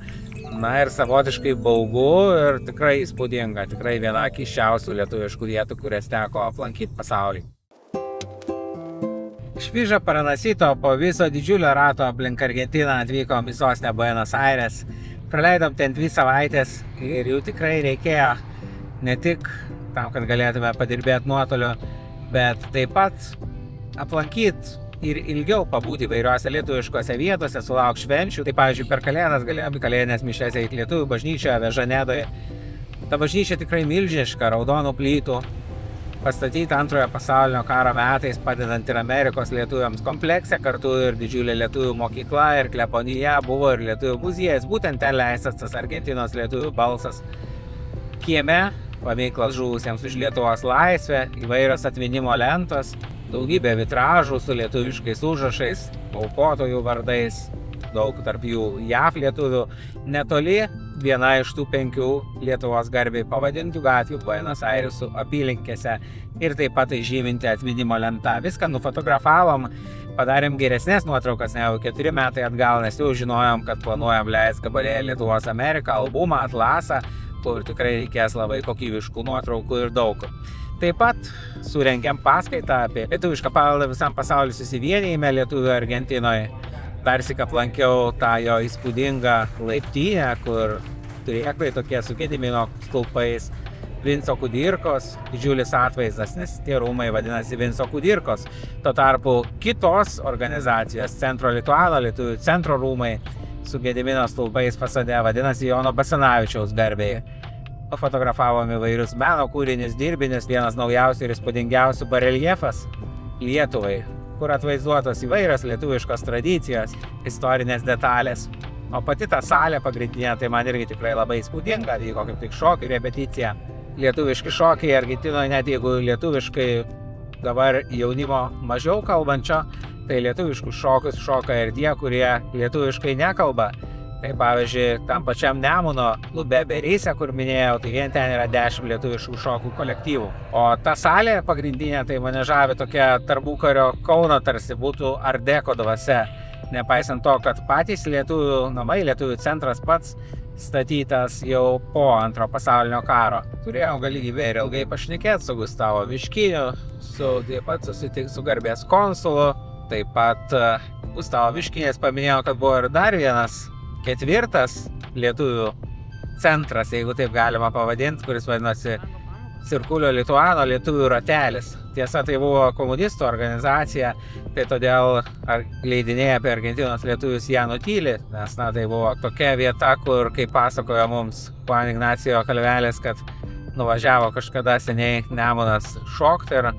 Speaker 1: na ir savotiškai baugu ir tikrai įspūdinga, tikrai viena keisčiausių lietuviškų vietų, kurias teko aplankyti pasaulį. Iš Vižą Paranasito po viso didžiulio rato aplink Argentiną atvykom į sostinę Buenos Aires. Praleidom ten 2 savaitės ir jų tikrai reikėjo ne tik tam, kad galėtume padirbėti nuotoliu, bet taip pat aplankyti ir ilgiau pabūti įvairiuose lietuviškose vietose, sulauk švenčių. Tai pavyzdžiui, per Kalėdas galėjome Kalėdinės mišias eiti lietuvių bažnyčioje Vežanedoje. Ta bažnyčia tikrai milžiniška, raudonų plytų, pastatyta Antrojo pasaulinio karo metais, padedant ir Amerikos lietuviams komplekse, kartu ir didžiulė lietuvių mokykla ir kleponija, buvo ir lietuvių muziejus, būtent ten leistas tas Argentinos lietuvių balsas. Kieme paminklas žuvusiems už Lietuvos laisvę, įvairios atminimo lentos, daugybė vitražų su lietuviškais užrašais, aukotojų vardais, daug tarp jų JAV lietuvių. Netoli viena iš tų 5 Lietuvos garbiai pavadintų gatvių Buenos Airesų apylinkėse ir taip pat žyminti atminimo lenta. Viską nufotografavom, padarėm geresnės nuotraukas negu 4 metai atgal, nes jau žinojom, kad planuojam leisti gabalėlį Lietuvos Ameriką, albumą, atlasą, kur tikrai reikės labai kokybiškų nuotraukų ir daug. Taip pat surengėm paskaitą apie lietuvišką paveldą visam pasauliu susivienijime lietuvių Argentinoje. Darsik aplankiau tą jo įspūdingą laiptinę, kur turėklai tokie su Gedimino stulpais, Vinco Kudirkos, didžiulis atvaizdas, nes tie rūmai vadinasi Vinco Kudirkos. Tuo tarpu kitos organizacijos, Centro Lituano, lietuvių centro rūmai su Gedimino stulpais fasade vadinasi Jono Basanavičiaus garbei. Fotografavom įvairius meno kūrinius, dirbinius, vienas naujausių ir įspūdingiausių bareljefas Lietuvai, kur atvaizduotos įvairios lietuviškos tradicijos, istorinės detalės. O pati ta salė pagrindinė, tai man irgi tikrai labai įspūdinga, vyko kaip tik šokių repeticija. Lietuviški šokiai Argentinoje, net jeigu lietuviškai dabar jaunimo mažiau kalbančio, tai lietuviškus šokius šoka ir tie, kurie lietuviškai nekalba. Tai pavyzdžiui, tam pačiam Nemuno klube Beryse, kur minėjau, tai vien ten yra 10 lietuviškų šokų kolektyvų. O ta salė pagrindinė, tai mane žavi tokia tarpukario Kauno tarsi būtų Art Deco dvasia. Nepaisant to, kad patys lietuvių namai, lietuvių centras pats statytas jau po Antro pasaulinio karo. Turėjau galimybę ir ilgai pašnekėti su Gustavo Viškiniu, taip pat susitikti su garbės konsulu. Taip pat Gustavo Viškinis paminėjo, kad buvo ir dar vienas ketvirtas lietuvių centras, jeigu taip galima pavadinti, kuris vadinasi Circulio Lituano lietuvių ratelis. Tiesa, tai buvo komunistų organizacija, tai todėl leidiniai apie Argentinos lietuvius ją nutyli, nes tai buvo tokia vieta, kur, kaip pasakojo mums Juan Ignacio Kalvelis, kad nuvažiavo kažkada seniai Nemunas šokti ir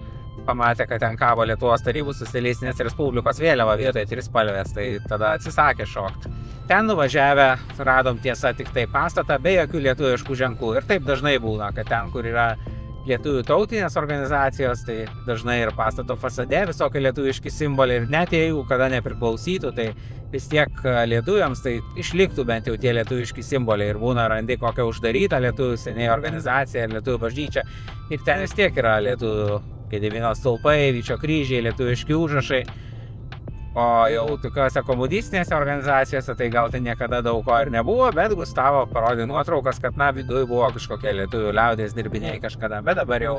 Speaker 1: pamatė, kad ten kabo Lietuvos Tarybų Socialistinės Respublikos vėliava vietoje trispalvės, tai tada atsisakė šokti. Ten nuvažiavę radom tiesa tik tai pastatą be jokių lietuviškų ženklų. Ir taip dažnai būna, kad ten, kur yra lietuvių tautinės organizacijos, tai dažnai ir pastato fasade visokie lietuviški simboliai ir net jeigu kada nepriklausytų, tai vis tiek lietuviams tai išliktų bent jau tie lietuviški simboliai ir būna randi kokią uždarytą lietuvių seniai organizaciją ir lietuvių bažnyčią ir ten vis tiek yra lietuvių Gedimino stulpai, Vyčio kryžiai, lietuviški užrašai. O jau tokiuose komunistinėse organizacijose tai gal tai niekada daug ko ir nebuvo, bet Gustavo parodė nuotraukas, kad viduje buvo kažkokie lietuvių liaudies dirbiniai kažkada, bet dabar jau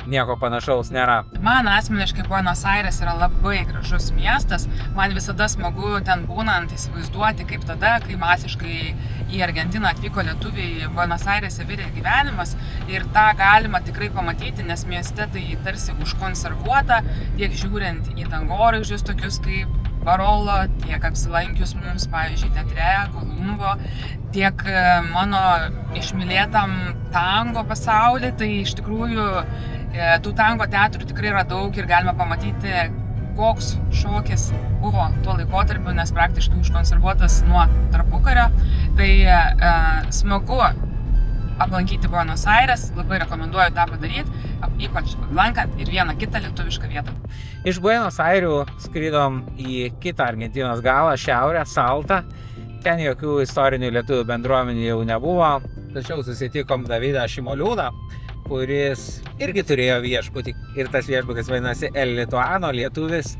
Speaker 1: nieko panašaus nėra.
Speaker 3: Man asmeniškai Buenos Aires yra labai gražus miestas. Man visada smagu ten būnant įsivaizduoti, kaip tada, kai masiškai į Argentiną atvyko lietuviai, Buenos Airese virė gyvenimas ir tą galima tikrai pamatyti, nes mieste tai tarsi užkonservuota, tiek žiūrint į dangoraižius tokius kaip Barolo, tiek apsilankius mums, pavyzdžiui, teatre, Kolumbo, tiek mano išmylėtam tango pasaulį, tai iš tikrųjų tų tango teatrų tikrai yra daug ir galima pamatyti, koks šokis buvo tuo laikotarpiu, nes praktiškai užkonservuotas nuo tarpukario. Tai smagu aplankyti Buenos Aires, labai rekomenduoju tą padaryti, ypač lankant ir vieną kitą lietuvišką vietą.
Speaker 1: Iš Buenos Airių skrydom į kitą Argentinos galą, šiaurę, Saltą. Ten jokių istorinių lietuvių bendruomenių jau nebuvo, tačiau susitikom Davidą Šimoliūną, kuris irgi turėjo viešbutį ir tas viešbutis vadinasi El Lituano, lietuvis.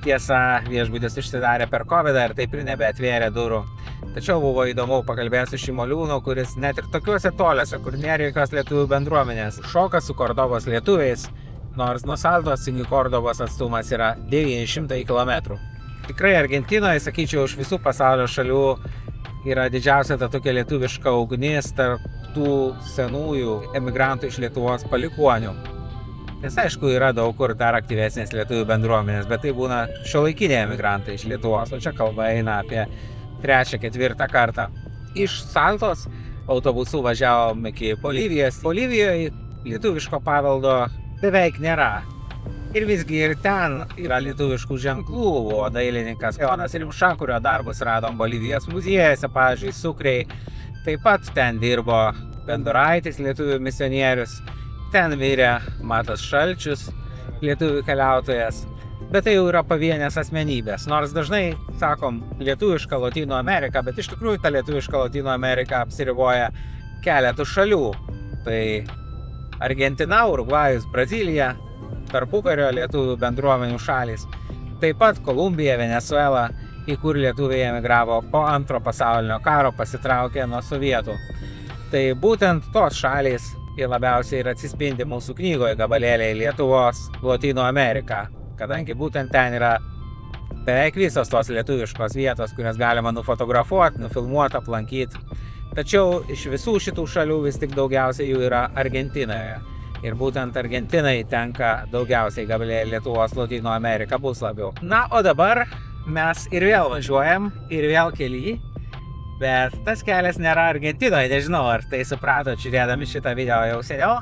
Speaker 1: Tiesa, viešbutis užsidarė per COVID ir taip ir nebeatvėrė durų. Tačiau buvo įdomu pakalbėti su Šimoliūnu, kuris net ir tokiuose toliuose, kur nėra jokios lietuvių bendruomenės, šoka su Kordobos lietuviais, nors nuo Saltos iki Kordobos atstumas yra 900 km. Tikrai Argentinoje, sakyčiau, iš visų pasaulio šalių yra didžiausia ta tokia lietuviška ugnis tarp tų senųjų emigrantų iš Lietuvos palikuonių. Nes aišku, yra daug kur dar aktyvesnės lietuvių bendruomenės, bet tai būna šiuolaikiniai emigrantai iš Lietuvos, o čia kalba eina apie 3-4 kartą. Iš Saltos autobusu važiavom iki Bolivijos. Bolivijoje lietuviško paveldo beveik nėra. Ir visgi ir ten yra lietuviškų ženklų. Buvo dailininkas Jonas Rimša, kurio darbus radom Bolivijos muziejuose, pavyzdžiui, Sukriai. Taip pat ten dirbo Bendoraitis, lietuvių misionierius. Ten mirė Matas Šalčius, lietuvių keliautojas. Bet tai jau yra pavienės asmenybės. Nors dažnai sakom lietuviška Lotynų Amerika, bet iš tikrųjų ta lietuviška Lotynų Amerika apsiriboja keletų šalių. Tai Argentina, Urugvajus, Brazilija, tarpukario lietuvių bendruomenių šalys. Taip pat Kolumbija, Venezuela, į kur lietuviai emigravo po Antro pasaulinio karo, pasitraukė nuo sovietų. Tai būtent tos šalys ir labiausiai ir atsispindi mūsų knygoje gabalėliai Lietuvos Lotynų Amerika, kadangi būtent ten yra beveik visos tos lietuviškos vietos, kurias galima nufotografuoti, nufilmuoti, aplankyti. Tačiau iš visų šitų šalių vis tik daugiausiai jų yra Argentinoje. Ir būtent Argentinai tenka daugiausiai gabalėliai Lietuvos Lotynų Amerika puslapių. Na, o dabar mes ir vėl važiuojam, ir vėl kely. Bet tas kelias nėra Argentinoje, nežinau, ar tai supratot žiūrėdami šitą video jau seniau.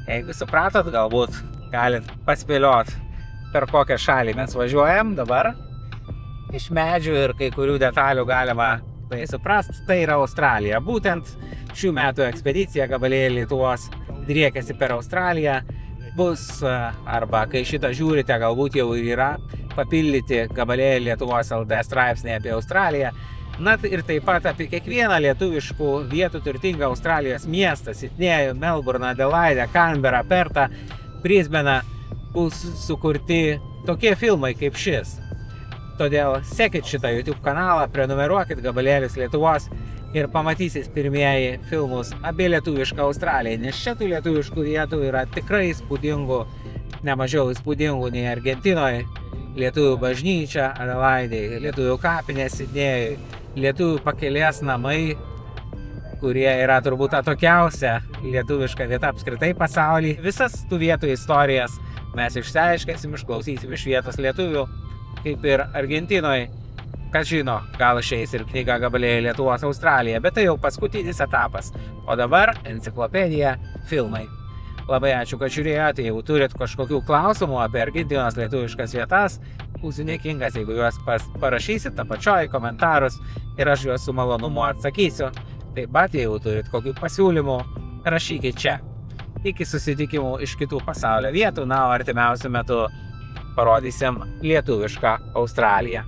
Speaker 1: Jeigu supratot, galbūt galit paspėliot, per kokią šalį mes važiuojam dabar. Iš medžių ir kai kurių detalių galima tai suprast, tai yra Australija. Būtent šių metų ekspedicija gabalėliai Lietuvos driekiasi per Australiją. Bus, arba kai šitą žiūrite, galbūt jau yra papildyti gabalėliai Lietuvos LD straipsnį apie Australiją. Na ir taip pat apie kiekvieną lietuviškų vietų turtingą Australijos miestą, Sidnėjų, Melburną, Adelaidę, Canberrą, Pertą, Brisbaną bus sukurti tokie filmai kaip šis. Todėl sekit šitą YouTube kanalą, prenumeruokit gabalėlius Lietuvos ir pamatysit pirmieji filmus apie lietuvišką Australiją, nes šitų lietuviškų vietų yra tikrai įspūdingų, nemažiau įspūdingų nei Argentinoje. Lietuvių bažnyčia Adelaidėje, lietuvių kapinės Sidnėjui, lietuvių pakelės namai, kurie yra turbūt atokiausia lietuviška vieta apskritai pasaulyje. Visas tų vietų istorijas mes išsiaiškinsim, išklausysim iš vietos lietuvių, kaip ir Argentinoje. Kas žino, gal išeis ir knyga Gabalėja Lietuvos Australija, bet tai jau paskutinis etapas. O dabar enciklopedija filmai. Labai ačiū, kad žiūrėjote. Jeigu turit kažkokių klausimų apie Argentinos lietuviškas vietas, būsiu dėkingas, jeigu juos parašysit apačioj komentarus ir aš juos su malonumu atsakysiu. Taip pat, jeigu turit kokių pasiūlymų, rašykit čia. Iki susitikimų iš kitų pasaulio vietų, na, o artimiausiu metu parodysim lietuvišką Australiją.